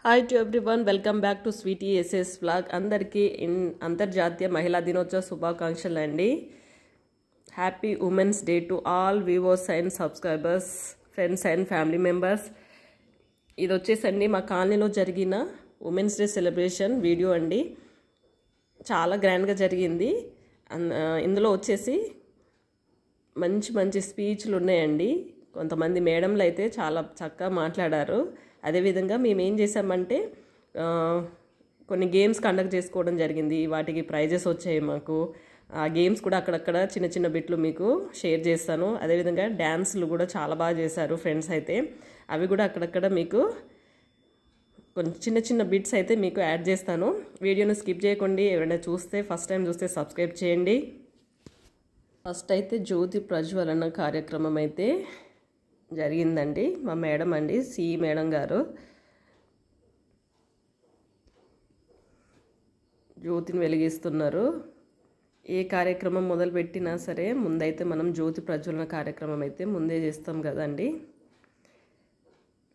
Hi to everyone, welcome back to Sweety SS vlog. అందరికీ అంతర్జాతీయ మహిళా దినోత్సవ శుభాకాంక్షలు అండి. Happy women's day to all viewers and subscribers, friends and family members. ఇది వచ్చేసండి మా కాలనీలో జరిగిన ఉమెన్స్ డే సెలబ్రేషన్ వీడియో అండి. చాలా గ్రాండ్గా జరిగింది. ఇందులో వచ్చేసి మంచి మంచి స్పీచ్లు ఉన్నాయండి. కొంతమంది మేడంలు అయితే చాలా చక్కగా మాట్లాడారు. అదేవిధంగా మేము ఏం చేసామంటే కొన్ని గేమ్స్ కండక్ట్ చేసుకోవడం జరిగింది. వాటికి ప్రైజెస్ వచ్చాయి మాకు. ఆ గేమ్స్ కూడా అక్కడక్కడ చిన్న చిన్న బిట్లు మీకు షేర్ చేస్తాను. అదేవిధంగా డ్యాన్సులు కూడా చాలా బాగా చేశారు ఫ్రెండ్స్ అయితే. అవి కూడా అక్కడక్కడ మీకు కొంచెం చిన్న చిన్న బిట్స్ అయితే మీకు యాడ్ చేస్తాను. వీడియోను స్కిప్ చేయకండి. ఎవరైనా చూస్తే ఫస్ట్ టైం చూస్తే సబ్స్క్రైబ్ చేయండి. ఫస్ట్ అయితే జ్యోతి ప్రజ్వలన కార్యక్రమం అయితే జరిగిందండి. మా మేడం అండి, సి మేడం గారు జ్యోతిని వెలిగిస్తున్నారు. ఏ కార్యక్రమం మొదలుపెట్టినా సరే ముందైతే మనం జ్యోతి ప్రజ్వలన కార్యక్రమం అయితే ముందే చేస్తాం కదండి.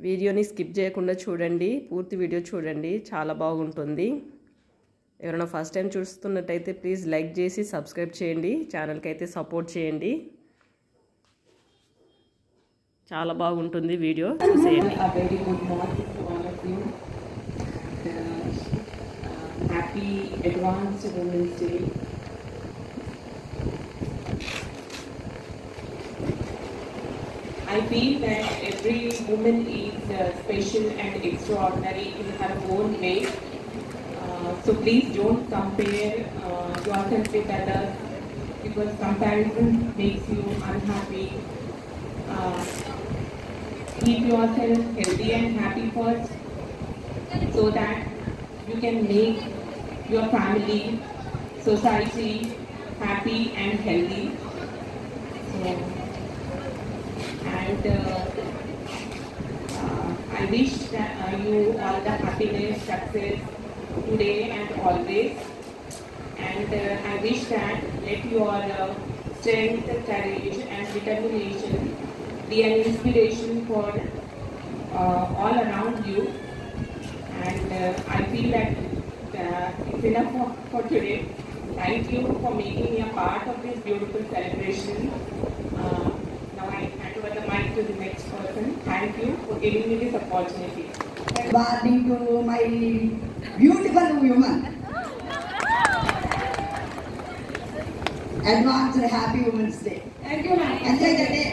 వీడియోని స్కిప్ చేయకుండా చూడండి, పూర్తి వీడియో చూడండి, చాలా బాగుంటుంది. ఎవరైనా ఫస్ట్ టైం చూస్తున్నట్టయితే ప్లీజ్ లైక్ చేసి సబ్స్క్రైబ్ చేయండి. ఛానల్కి అయితే సపోర్ట్ చేయండి. చాలా బాగుంటుంది వీడియో చూసేయండి. Very good morning to all of you. Happy advanced women's day. I feel that every woman is special and extraordinary in her own way. So please don't compare yourself with others, because comparison makes you unhappy. Keep yourself healthy and happy first, so that you can make your family, society happy and healthy. I wish that you all the happiness, success today and always. And I wish that let your strength, courage and determination be an inspiration for all around you. And I feel that it's enough for today. Thank you for making me a part of this beautiful celebration. Now I hand over the mic to the next person. Thank you for giving me this opportunity. Good morning to my beautiful woman. Advanced Happy Women's Day. Thank you, ma'am. Enjoy the day.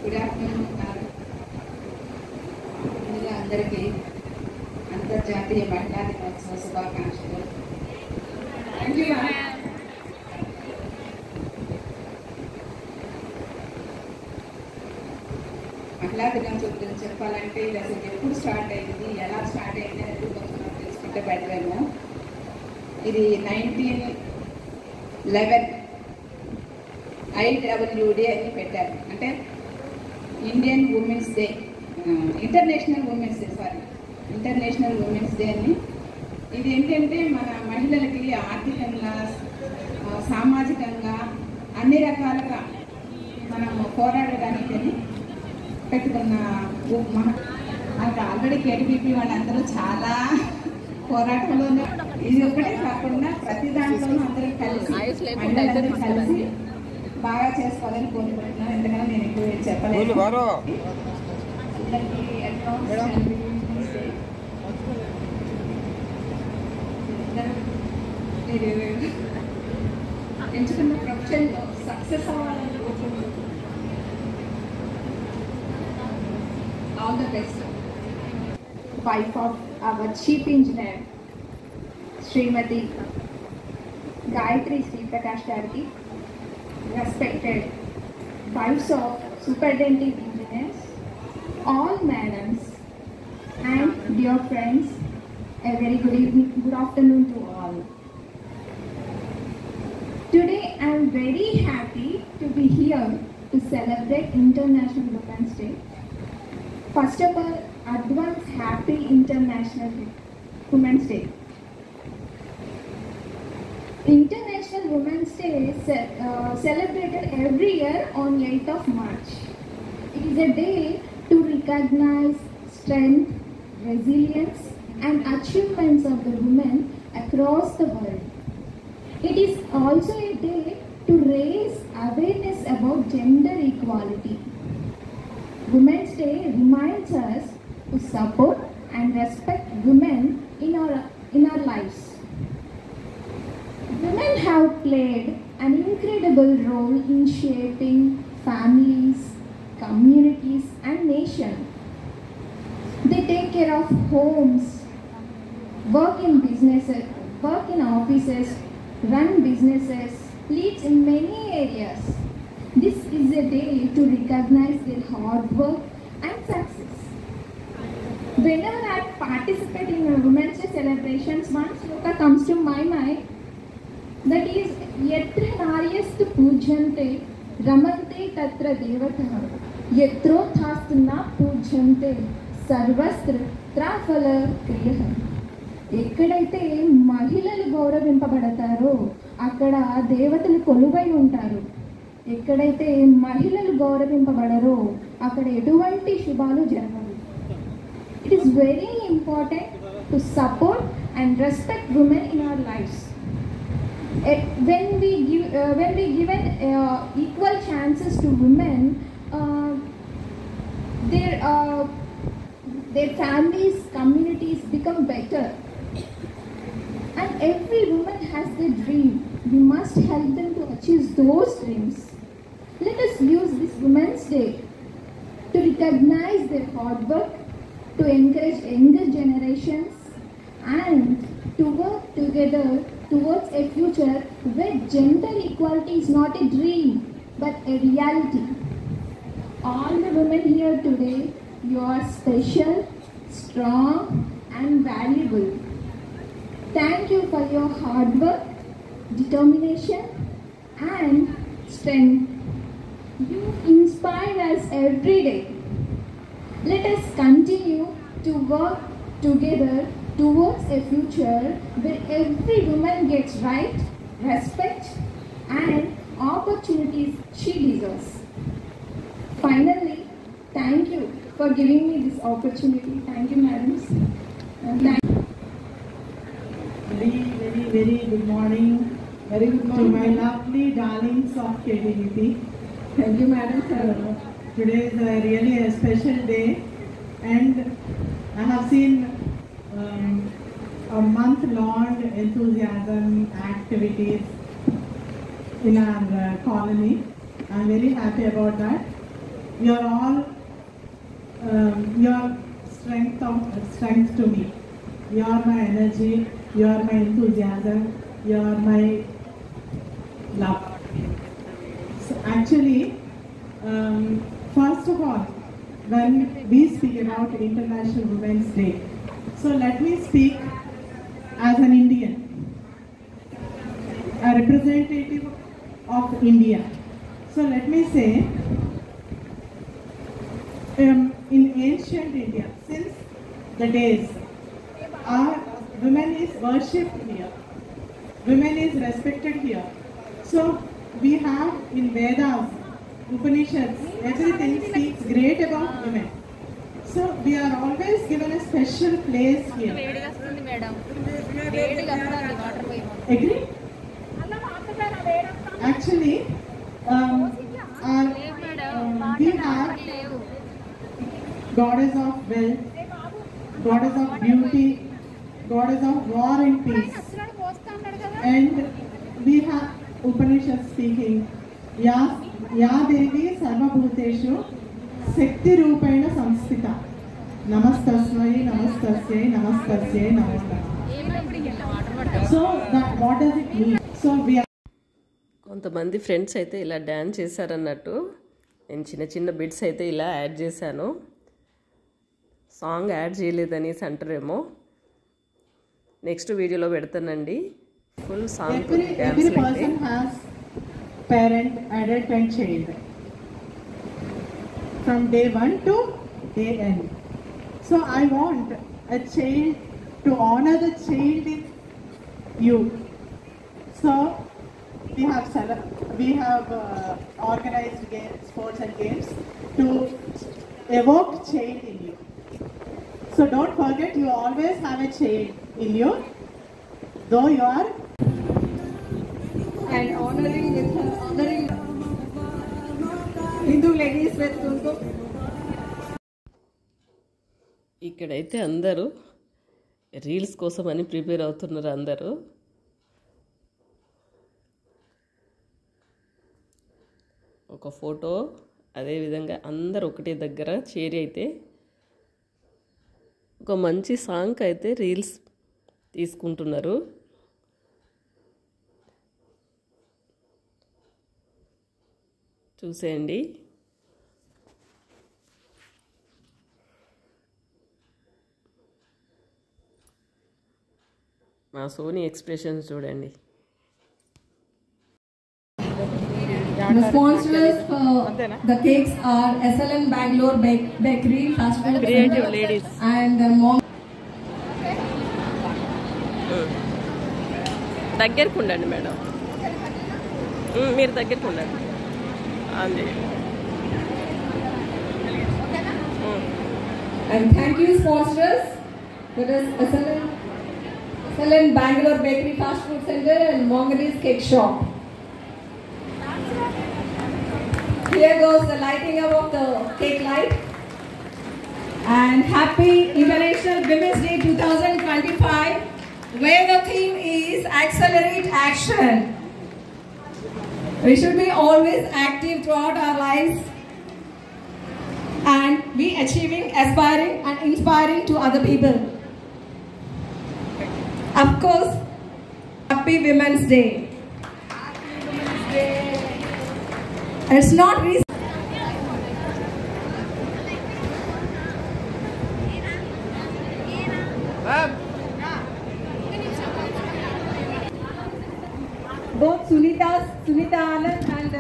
Good afternoon. అందరికీ అంతర్జాతీయ మహిళా దినోత్సవ శుభాకాంక్షలు. Thank you. మహిళా దినోత్సవం గురించి చెప్పాలంటే ఇది అసలు ఎప్పుడు స్టార్ట్ అయింది, ఎలా స్టార్ట్ అయింది అనేది కొంచెం మనం తెలుసుకుంటే బెటర్ ఏమో. ఇది 1911 IWD అని పెట్టారు. అంటే Indian women's day, international women's day అని. ఇది ఏంటంటే మన మహిళలకి ఆర్థికంగా, సామాజికంగా అన్ని రకాలుగా మనం పోరాడడానికి పెట్టుకున్న మనకు ఆల్రెడీ కేటీపీ వాళ్ళందరూ చాలా పోరాటంలోనే. ఇది ఒక్కటే కాకుండా ప్రతి దాంట్లోనూ అందరూ కలిసి మహిళలందరూ కలిసి బాగా చేసుకోవాలని కోరుకుంటున్నాను. ఎందుకంటే నేను ఎక్కువ చెప్పలేదు. అందరికీ మీరు ఎంచుకున్న ప్రొఫెషన్లో సక్సెస్ అవ్వాలని కోరుకుంటున్నాను. All the best. Wife of our Chief Engineer, Srimati Gayatri Sri Prakash Gargi, respected wives of Superintendent Engineers, all madams, and dear friends, a very good evening, good afternoon to all. Today I am very happy to be here to celebrate International Women's Day. First of all, advance happy International Women's Day. International Women's Day is celebrated every year on 8th of March. It is a day to recognize strength, resilience, and achievements of the women across the world. It is also a day to raise awareness about gender equality. Women's Day reminds us to support and respect women in our lives. Women have played an incredible role in shaping families, communities, and nations. They take care of homes, work in businesses, work in offices, run businesses, leads in many areas. This is a day to recognize their hard work and success. Whenever I participate in Women's Day celebrations, one sloka comes to my mind, that is, Yatra Naryastu Pujante Ramante Tatra Devata Yatro Thastuna Pujante Sarvastra Trafala Kriya. ఎక్కడైతే మహిళలు గౌరవింపబడతారో అక్కడ దేవతలు కొలువై ఉంటారు. ఎక్కడైతే మహిళలు గౌరవింపబడరో అక్కడ ఎటువంటి శుభాలు జరగవు. It is very important to support and respect women in our lives. When we given equal chances to women, their families, communities become better. And every woman has their dream. We must help them to achieve those dreams. Let us use this Women's Day to recognize their hard work, to encourage younger generations, and to work together towards a future where gender equality is not a dream but a reality. All the women here today, you are special, strong, and valuable. Thank you for your hard work, determination, and strength. You inspire us every day. Let us continue to work together towards a future where every woman gets right, respect, and opportunities she deserves. Finally, thank you for giving me this opportunity. Thank you, madams. Very good morning. Very good morning to my lovely darlings of KDVP. Thank you, madam. Today is really a special day, and I have seen a month-long enthusiasm activities in our colony. I am very happy about that. You are all your strength to me. You are my energy. You are my enthusiasm. You are my love. So actually, first of all, when we speak about International Women's Day, so let me speak as an Indian, a representative of India. So let me say, in ancient India, since the days, our women is worshipped here, women is respected here. So we have in Vedas, Upanishads, everything speaks great about women. So we are always given a special place here. Agree? Actually, we have goddess of wealth, goddess of beauty, goddess of war and peace. And we have Upanishad speaking, Ya Devi Sarva Bhuteshu Shakti Rupaina Samstita. Namastasmai, Namastasyai, Namastasyai, Namo Namaha. So what does it mean? So we are కొంతమంది friends అయితే ఇలా dance చేశారన్నట్టు నేను చిన్న చిన్న bits అయితే ఇలా add చేశాను. Song add చేయలేదని అంటారేమో, నెక్స్ట్ వీడియోలో పెడతానండి full song. every person has parent, adult and child. From day 1 to A-N. So I want a child to honor the child in you. So we have organized games, sports and games to evoke child in you. So don't forget, you always have a child in you, though you are. And honoring Hindu ladies with Kumkum. ఇక్కడైతే అందరూ reels కోసం అని prepare అవుతున్నారు అందరూ. ఒక photo, అదేవిధంగా అందరూ ఒకటే దగ్గర చేరి అయితే ఒక మంచి సాంగ్ అయితే రీల్స్ తీసుకుంటున్నారు. చూసేయండి. మా సోనీ ఎక్స్ప్రెషన్స్ చూడండి. The sponsors for the cakes are SLN Bangalore Bakery, Fast Food Creative Center, ladies. and దగ్గరకు ఉండండి మేడం, మీరు దగ్గరకు ఉండండి. అంతే. And thank you sponsors. That is SLN Bangalore Bakery, Fast Food Center, and Mongaree's Cake Shop. Here goes the lighting up of the cake light. And happy International Women's Day 2025, where the theme is Accelerate Action. We should be always active throughout our lives and be achieving, aspiring and inspiring to other people. Of course, happy Women's Day. It's not recent. Both Sunita Anand and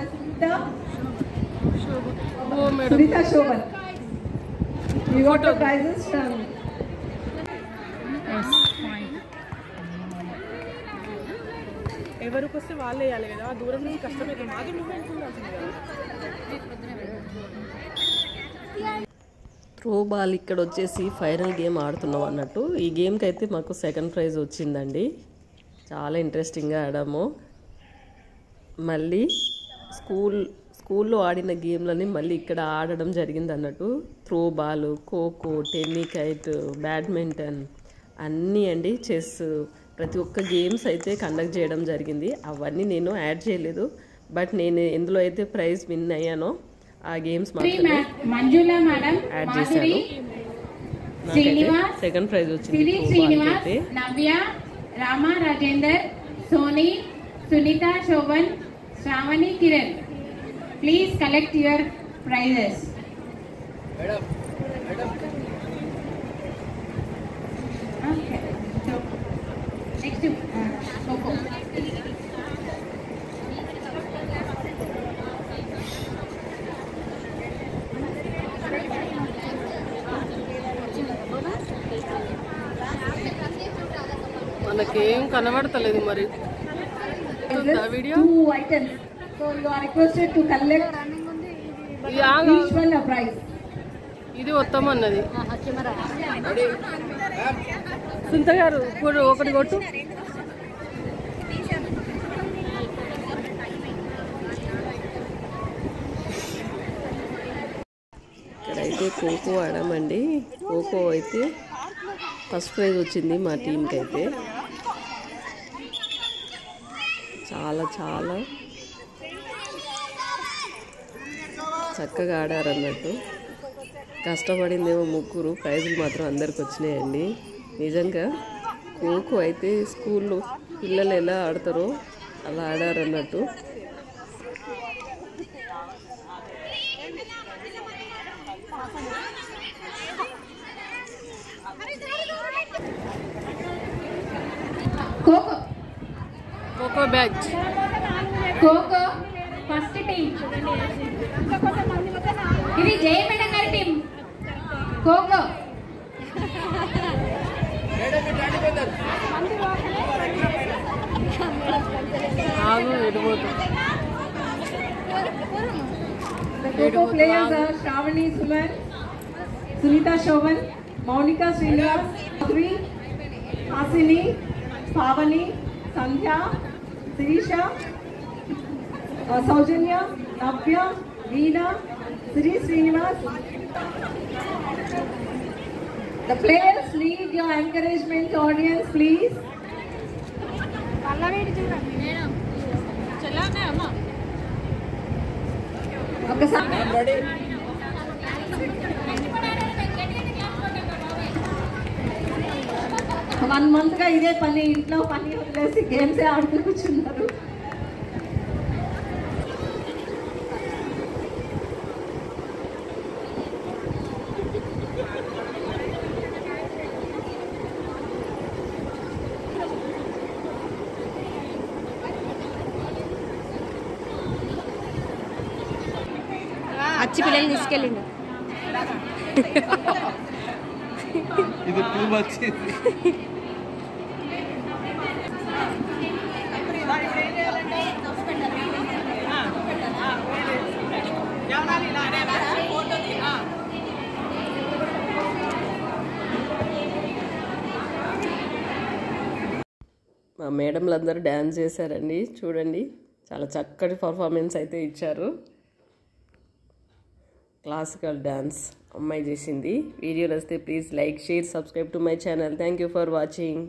Sunita Shoban. We got the prizes from. ఎవరికి వస్తే వాళ్ళే వేయాలి కదా, దూరం నుంచి కష్టమైతే మాది throw ball ఇక్కడ వచ్చేసి ఫైనల్ గేమ్ ఆడుతున్నాం అన్నట్టు. ఈ గేమ్కి అయితే మాకు సెకండ్ ప్రైజ్ వచ్చిందండి. చాలా ఇంట్రెస్టింగ్గా ఆడాము. మళ్ళీ స్కూల్లో ఆడిన గేమ్లని మళ్ళీ ఇక్కడ ఆడడం జరిగింది అన్నట్టు. Throw ball, kho kho, tennikoit, badminton అన్నీ అండి, చెస్, ప్రతి ఒక్క గేమ్స్ అయితే కండక్ట్ చేయడం జరిగింది. అవన్నీ నేను యాడ్ చేయలేదు, బట్ నేను ఎందులో అయితే ప్రైజ్ విన్ అయ్యానో ఆ గేమ్స్ మాత్రమే యాడ్ చేశాను. నాకైతే సెకండ్ ప్రైజ్ వచ్చింది. Navya, Rama Rajender, Soni, Sunitha Shobhan, Sravani, Kiran. Please collect your prizes. Next kho kho. మనకేం కనబడతలేదు మరి video. 2 items. So you are requested to collect each one a prize. ఇది వస్తామన్నది సుంత గారు. ఒకటి కొట్టు. ఇక్కడైతే ఖోఖో ఆడామండి. ఖోఖో అయితే ఫస్ట్ ప్రైజ్ వచ్చింది మా టీంకి అయితే. చాలా చాలా చక్కగా ఆడారు అన్నట్టు. కష్టపడిందేమో ముగ్గురు, ప్రైజులు మాత్రం అందరికి వచ్చినాయండి. నిజంగా ఖోఖో అయితే స్కూల్లో పిల్లలు ఎలా ఆడతారో అలా ఆడారు అన్నట్టు. Kho kho batch, kho kho first team. ఇది జయ మేడం గారి team. Kho kho The Coco players are Shravani Suman, Sunita Shovan, Monica Srinivas, Adri, Hasini, Pavani, Sandhya, Sirisha, Saujanya, Navya, Veena, Sri Srinivas. The players need your encouragement, audience, please. ఒకసారి 1 month గా ఇదే పని, ఇంట్లో పని వదిలేసి games ఆడుతూ కూర్చున్నారు. అచ్చి పిల్లల్ని తీసుకెళ్ళిండు. ఇది టూ మచ్. మా మేడంలందరూ డ్యాన్స్ చేశారండి, చూడండి చాలా చక్కటి పర్ఫార్మెన్స్ అయితే ఇచ్చారు. క్లాసికల్ డ్యాన్స్ అమ్మాయి చేసింది. వీడియో నచ్చితే please like, share, subscribe to my channel. Thank you for watching.